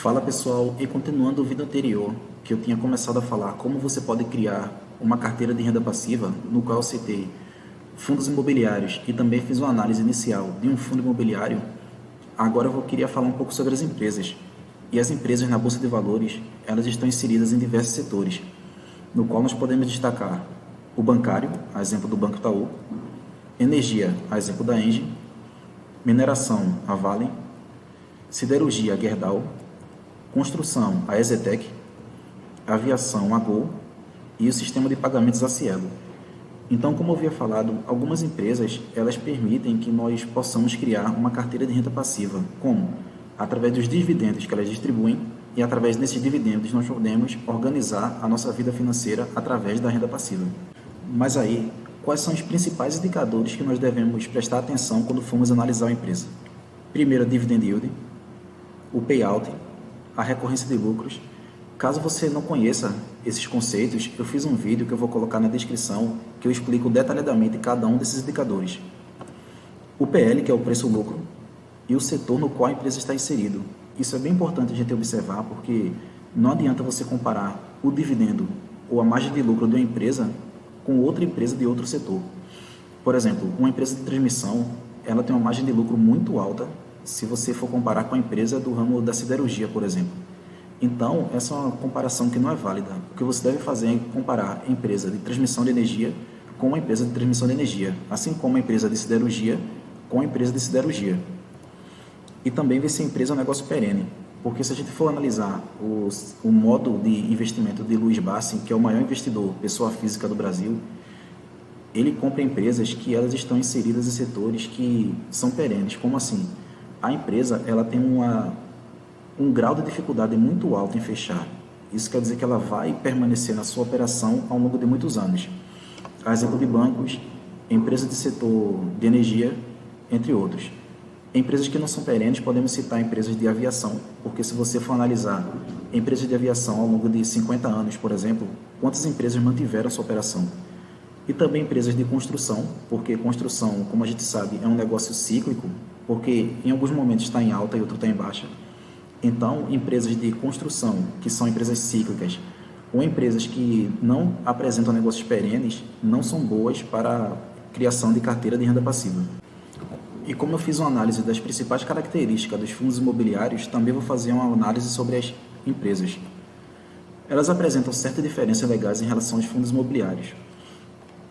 Fala pessoal, e continuando o vídeo anterior, que eu tinha começado a falar como você pode criar uma carteira de renda passiva, no qual eu citei fundos imobiliários e também fiz uma análise inicial de um fundo imobiliário. Agora eu queria falar um pouco sobre as empresas. E as empresas na Bolsa de Valores, elas estão inseridas em diversos setores, no qual nós podemos destacar o bancário, a exemplo do Banco Itaú, energia, a exemplo da Engie, mineração, a Vale, siderurgia, a Gerdau, construção, a Exetec, aviação, a Gol e o sistema de pagamentos, a Cielo. Então, como eu havia falado, algumas empresas, elas permitem que nós possamos criar uma carteira de renda passiva. Como? Através dos dividendos que elas distribuem, e através desses dividendos nós podemos organizar a nossa vida financeira através da renda passiva. Mas aí, quais são os principais indicadores que nós devemos prestar atenção quando formos analisar uma empresa? Primeiro, a dividend yield, o payout, a recorrência de lucros. Caso você não conheça esses conceitos, eu fiz um vídeo que eu vou colocar na descrição, que eu explico detalhadamente cada um desses indicadores. O PL, que é o preço-lucro, e o setor no qual a empresa está inserido. Isso é bem importante a gente observar, porque não adianta você comparar o dividendo ou a margem de lucro de uma empresa com outra empresa de outro setor. Por exemplo, uma empresa de transmissão, ela tem uma margem de lucro muito alta se você for comparar com a empresa do ramo da siderurgia, por exemplo. Então, essa é uma comparação que não é válida. O que você deve fazer é comparar a empresa de transmissão de energia com a empresa de transmissão de energia, assim como a empresa de siderurgia com a empresa de siderurgia. E também ver se a empresa é um negócio perene, porque se a gente for analisar o modo de investimento de Luiz Bassi, que é o maior investidor, pessoa física do Brasil, ele compra empresas que elas estão inseridas em setores que são perenes. Como assim? A empresa ela tem um grau de dificuldade muito alto em fechar. Isso quer dizer que ela vai permanecer na sua operação ao longo de muitos anos. A exemplo de bancos, empresas de setor de energia, entre outros. Empresas que não são perenes, podemos citar empresas de aviação, porque se você for analisar empresas de aviação ao longo de 50 anos, por exemplo, quantas empresas mantiveram sua operação? E também empresas de construção, porque construção, como a gente sabe, é um negócio cíclico, porque em alguns momentos está em alta e outro está em baixa. Então, empresas de construção, que são empresas cíclicas, ou empresas que não apresentam negócios perenes, não são boas para a criação de carteira de renda passiva. E como eu fiz uma análise das principais características dos fundos imobiliários, também vou fazer uma análise sobre as empresas. Elas apresentam certas diferenças legais em relação aos fundos imobiliários.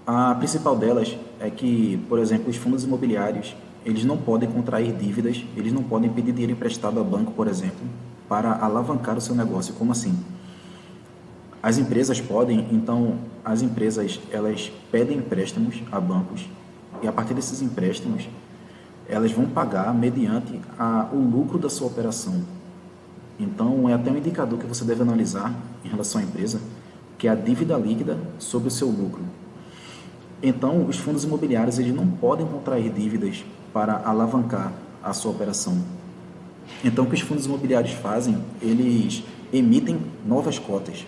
A principal delas é que, por exemplo, os fundos imobiliários, eles não podem contrair dívidas, eles não podem pedir dinheiro emprestado a banco, por exemplo, para alavancar o seu negócio. Como assim? As empresas podem, então, as empresas, elas pedem empréstimos a bancos e a partir desses empréstimos, elas vão pagar mediante o lucro da sua operação. Então, é até um indicador que você deve analisar em relação à empresa, que é a dívida líquida sobre o seu lucro. Então, os fundos imobiliários eles não podem contrair dívidas para alavancar a sua operação. Então, o que os fundos imobiliários fazem? Eles emitem novas cotas.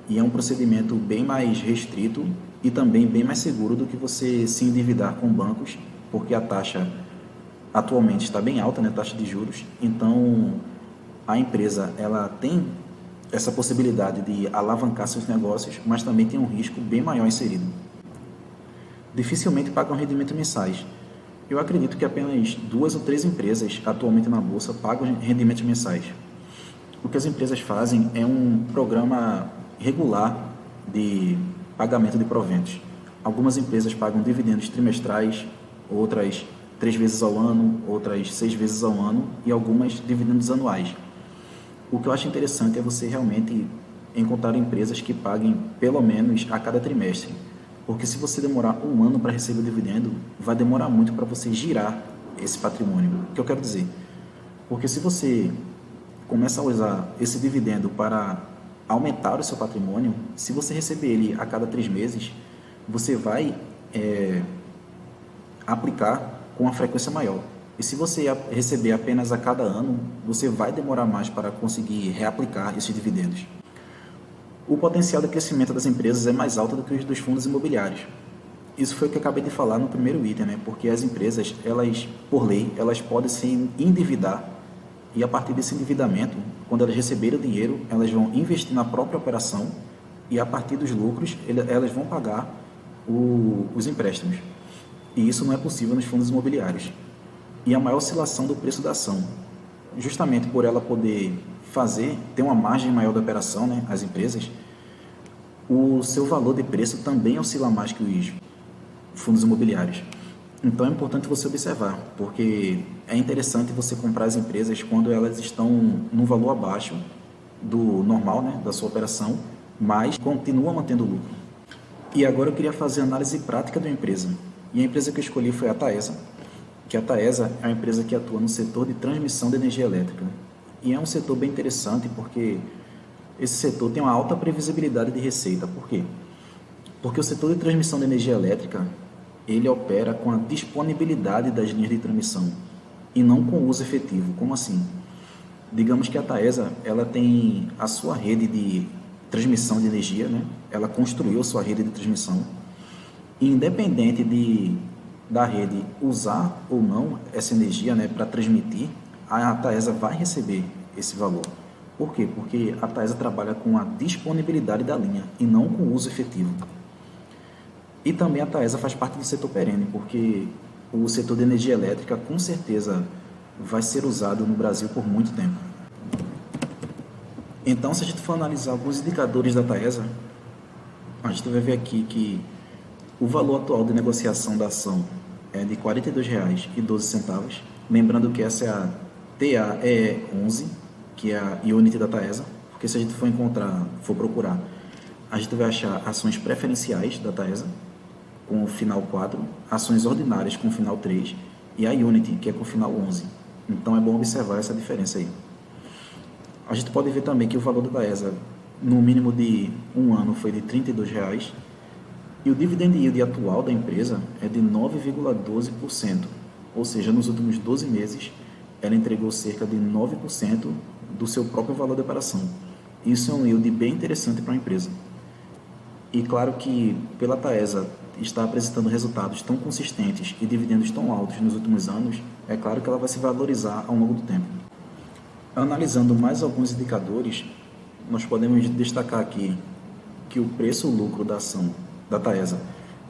E é um procedimento bem mais restrito e também bem mais seguro do que você se endividar com bancos, porque a taxa atualmente está bem alta, né, taxa de juros. Então, a empresa ela tem essa possibilidade de alavancar seus negócios, mas também tem um risco bem maior inserido. Dificilmente pagam rendimentos mensais. Eu acredito que apenas 2 ou 3 empresas atualmente na Bolsa pagam rendimentos mensais. O que as empresas fazem é um programa regular de pagamento de proventos. Algumas empresas pagam dividendos trimestrais, outras 3 vezes ao ano, outras 6 vezes ao ano e algumas dividendos anuais. O que eu acho interessante é você realmente encontrar empresas que paguem pelo menos a cada trimestre. Porque se você demorar um ano para receber o dividendo, vai demorar muito para você girar esse patrimônio. O que eu quero dizer? Porque se você começa a usar esse dividendo para aumentar o seu patrimônio, se você receber ele a cada 3 meses, você vai aplicar com uma frequência maior. E se você receber apenas a cada ano, você vai demorar mais para conseguir reaplicar esses dividendos. O potencial de crescimento das empresas é mais alto do que os dos fundos imobiliários. Isso foi o que eu acabei de falar no primeiro item, né? Porque as empresas, elas, por lei, elas podem se endividar E a partir desse endividamento, quando elas receberem o dinheiro, elas vão investir na própria operação e a partir dos lucros, elas vão pagar os empréstimos. E isso não é possível nos fundos imobiliários. E a maior oscilação do preço da ação, justamente por ela poder ter uma margem maior da operação, né, as empresas, o seu valor de preço também oscila mais que os fundos imobiliários. Então é importante você observar, porque é interessante você comprar as empresas quando elas estão num valor abaixo do normal, né, da sua operação, mas continua mantendo lucro. E agora eu queria fazer análise prática da empresa. E a empresa que eu escolhi foi a Taesa, que a Taesa é uma empresa que atua no setor de transmissão de energia elétrica. E é um setor bem interessante porque esse setor tem uma alta previsibilidade de receita. Por quê? Porque o setor de transmissão de energia elétrica, ele opera com a disponibilidade das linhas de transmissão e não com o uso efetivo. Como assim? Digamos que a Taesa, ela tem a sua rede de transmissão de energia, né? Ela construiu a sua rede de transmissão e independente da rede usar ou não essa energia, né, para transmitir, a Taesa vai receber esse valor. Por quê? Porque a Taesa trabalha com a disponibilidade da linha e não com o uso efetivo. E também a Taesa faz parte do setor perene, porque o setor de energia elétrica com certeza vai ser usado no Brasil por muito tempo. Então, se a gente for analisar alguns indicadores da Taesa, a gente vai ver aqui que o valor atual de negociação da ação é de R$ 42,12. Lembrando que essa é a TAEE11, que é a Unity da Taesa, porque se a gente for procurar, a gente vai achar ações preferenciais da Taesa, com o final 4, ações ordinárias com o final 3 e a Unity, que é com o final 11. Então é bom observar essa diferença aí. A gente pode ver também que o valor da Taesa, no mínimo de um ano, foi de R$ 32,00 e o dividend yield atual da empresa é de 9,12%, ou seja, nos últimos 12 meses ela entregou cerca de 9% do seu próprio valor de operação. Isso é um yield bem interessante para a empresa. E claro que pela Taesa estar apresentando resultados tão consistentes e dividendos tão altos nos últimos anos, é claro que ela vai se valorizar ao longo do tempo. Analisando mais alguns indicadores, nós podemos destacar aqui que o preço-lucro da ação da Taesa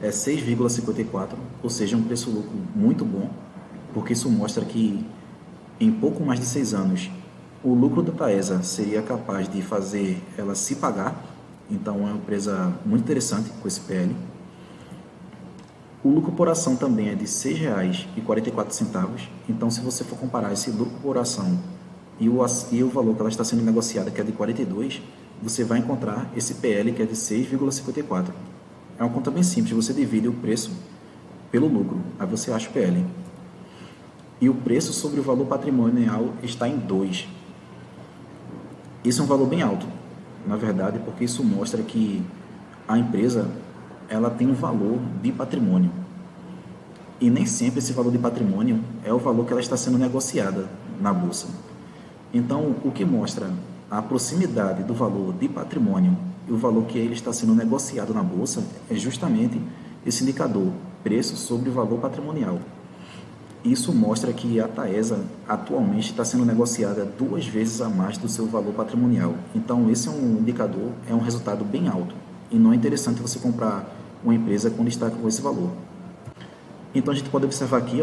é 6,54, ou seja, um preço-lucro muito bom, porque isso mostra que em pouco mais de 6 anos o lucro da Taesa seria capaz de fazer ela se pagar. Então é uma empresa muito interessante com esse PL. O lucro por ação também é de R$ 6,44. Então, se você for comparar esse lucro por ação e o valor que ela está sendo negociada, que é de 42, você vai encontrar esse PL que é de 6,54. É uma conta bem simples, você divide o preço pelo lucro, aí você acha o PL. E o preço sobre o valor patrimonial está em 2. Isso é um valor bem alto, na verdade, porque isso mostra que a empresa ela tem um valor de patrimônio. E nem sempre esse valor de patrimônio é o valor que ela está sendo negociada na bolsa. Então, o que mostra a proximidade do valor de patrimônio e o valor que ele está sendo negociado na bolsa é justamente esse indicador, preço sobre o valor patrimonial. Isso mostra que a Taesa atualmente está sendo negociada 2 vezes a mais do seu valor patrimonial. Então, esse é um indicador, é um resultado bem alto. E não é interessante você comprar uma empresa quando está com esse valor. Então, a gente pode observar aqui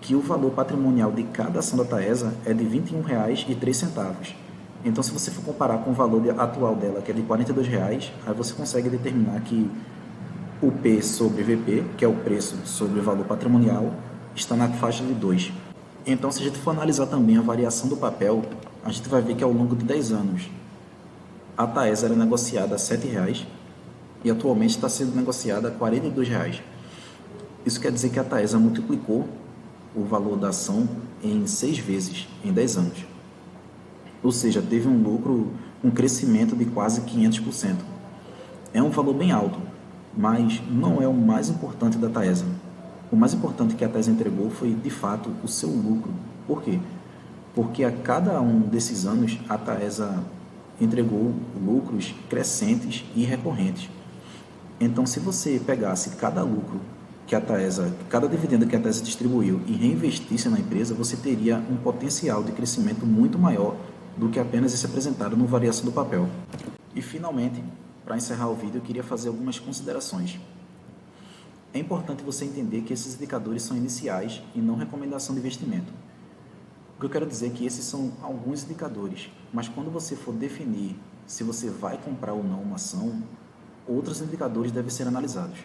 que o valor patrimonial de cada ação da Taesa é de R$ 21,03. Então, se você for comparar com o valor atual dela, que é de R$ 42,00, aí você consegue determinar que o P sobre VP, que é o preço sobre o valor patrimonial, está na faixa de 2. Então, se a gente for analisar também a variação do papel, a gente vai ver que ao longo de 10 anos, a Taesa era negociada a R$ 7,00 e atualmente está sendo negociada a R$ 42,00. Isso quer dizer que a Taesa multiplicou o valor da ação em 6 vezes, em 10 anos. Ou seja, teve um lucro, um crescimento de quase 500%. É um valor bem alto, mas não é o mais importante da Taesa. O mais importante que a Taesa entregou foi, de fato, o seu lucro. Por quê? Porque a cada um desses anos, a Taesa entregou lucros crescentes e recorrentes. Então, se você pegasse cada lucro que a Taesa, cada dividendo que a Taesa distribuiu e reinvestisse na empresa, você teria um potencial de crescimento muito maior do que apenas esse apresentado no variação do papel. E finalmente, para encerrar o vídeo, eu queria fazer algumas considerações. É importante você entender que esses indicadores são iniciais e não recomendação de investimento. O que eu quero dizer é que esses são alguns indicadores, mas quando você for definir se você vai comprar ou não uma ação, outros indicadores devem ser analisados.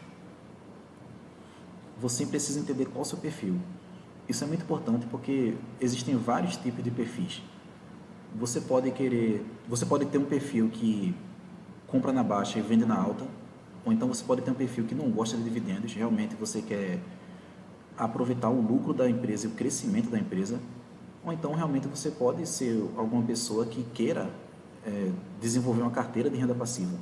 Você precisa entender qual é o seu perfil. Isso é muito importante porque existem vários tipos de perfis. Você pode ter um perfil que compra na baixa e vende na alta, ou então você pode ter um perfil que não gosta de dividendos, realmente você quer aproveitar o lucro da empresa e o crescimento da empresa, ou então realmente você pode ser alguma pessoa que queira desenvolver uma carteira de renda passiva.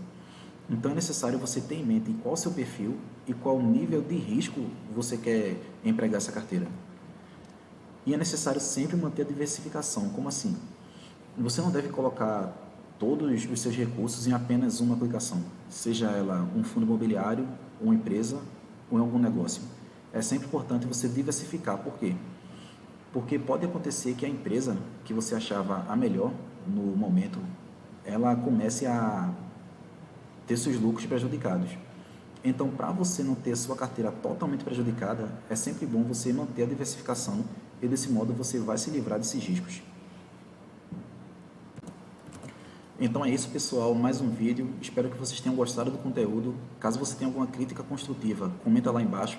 Então é necessário você ter em mente qual é o seu perfil e qual nível de risco você quer empregar essa carteira. E é necessário sempre manter a diversificação. Como assim? Você não deve colocar todos os seus recursos em apenas uma aplicação, seja ela um fundo imobiliário, uma empresa ou em algum negócio. É sempre importante você diversificar. Por quê? Porque pode acontecer que a empresa que você achava a melhor no momento, ela comece a ter seus lucros prejudicados. Então, para você não ter sua carteira totalmente prejudicada, é sempre bom você manter a diversificação e desse modo você vai se livrar desses riscos. Então é isso, pessoal, mais um vídeo. Espero que vocês tenham gostado do conteúdo. Caso você tenha alguma crítica construtiva, comenta lá embaixo,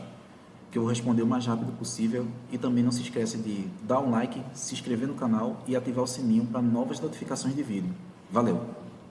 que eu vou responder o mais rápido possível. E também não se esqueça de dar um like, se inscrever no canal e ativar o sininho para novas notificações de vídeo. Valeu!